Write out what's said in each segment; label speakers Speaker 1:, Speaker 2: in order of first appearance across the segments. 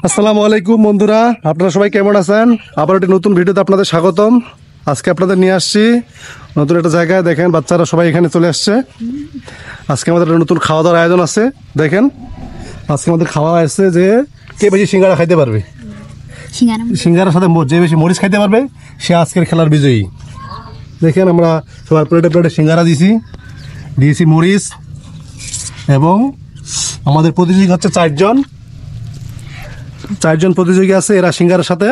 Speaker 1: আসসালামু আলাইকুম বন্ধুরা, আপনারা সবাই কেমন আছেন? আবার একটি নতুন ভিডিওতে আপনাদের স্বাগতম। আজকে আপনাদের নিয়ে আসছি নতুন একটা জায়গায়। দেখেন বাচ্চারা সবাই এখানে চলে আসছে। আজকে আমাদের একটা নতুন খাওয়া দাওয়ার আয়োজন আছে। দেখেন আজকে আমাদের খাওয়া আছে যে কে বেশি সিঙ্গারা খাইতে পারবে, সিঙ্গারার সাথে যে বেশি মরিচ খাইতে পারবে সে আজকের খেলার বিজয়ী। দেখেন আমরা সবার প্লেটে প্লেটে সিঙ্গারা দিয়েছি মরিচ, এবং আমাদের প্রতিযোগী হচ্ছে চারজন প্রতিযোগী আছে। এরা সিঙ্গারার সাথে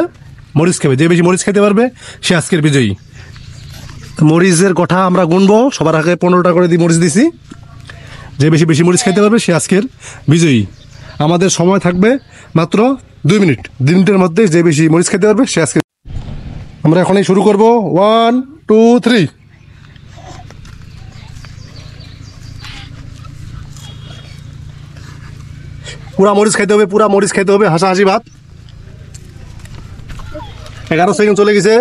Speaker 1: মরিচ খাবে, যে বেশি মরিচ খেতে পারবে সে আজকের বিজয়ী। মরিচের কথা আমরা গুনবো, সবার আগে 15টা করে মরিচ দিছি। যে বেশি মরিচ খেতে পারবে সে আজকের বিজয়ী। আমাদের সময় থাকবে মাত্র 2 মিনিট। 2 মিনিটের মধ্যে যে বেশি মরিচ খেতে পারবে সে আজকে। আমরা এখনই শুরু করবো। 1 2 3। পুরা মরিচ খাইতে হবে, হাসাহাসি ভাত। 11 সেকেন্ড চলে গেছে।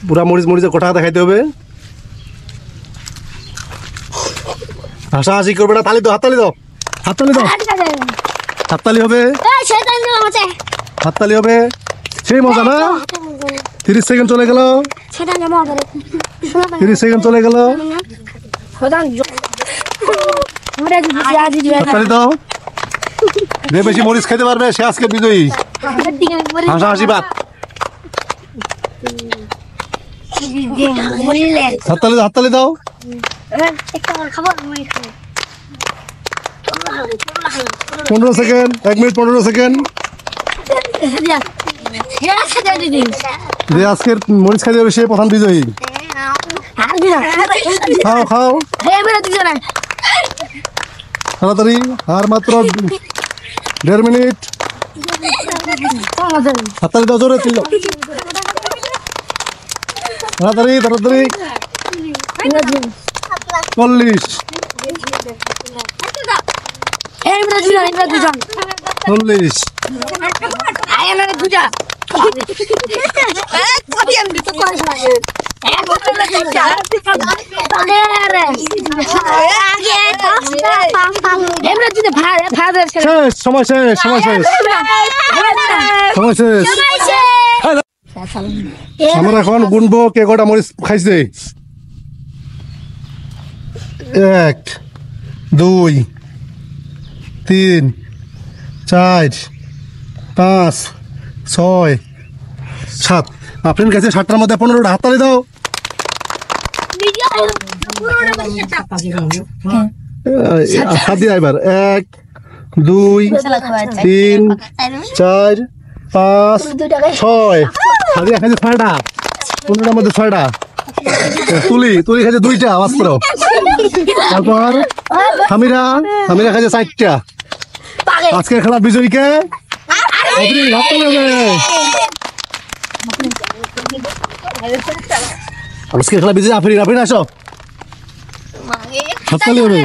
Speaker 1: পুরা মরিচের কোঠা খাইতে হবে। হাসাহাসি করবে না। তালি দাও, হাততালি দাও, হাততালি হবে, হাততালি হবে। সেই মজা না। 30 সেকেন্ড চলে গেল। 30 সেকেন্ড চলে গেল। হাততালি দাও। যে বেশি মরিচ খেতে পারবে সে আজকে বিজয়ী। হাসাহাসি ভাত। হাততালি দাও। 15 সেকেন্ড, 1 মিনিট 15 সেকেন্ড। যে আজকের মরিচ খাইতে হবে সে প্রধান বিজয়ী। খাও তাড়াতাড়ি, আর মাত্র 1.5 মিনিট। হাততালি দাও, জোরে ছিল। তাড়াতাড়ি 40 40 সময় শেষ। আমরা এখন গুনবো কে কটা মরিচ খাইছে। 1 2 3 4 5 6 7। আপনার কাছে 7টার মধ্যে 15টা। হাততালি দাও। এবার 1 2 3 4 5 6। হাদিয়া খাইছে 6টা। 15টার মধ্যে 6টা। তুলি খাইছে 2টা মাত্র। তারপর হামিরা খাইছে 4টা। আজকের খেলার বিজয়ীকে আজকের খেলা বিজয়ী আফরিন আসো। হাততালি হবে।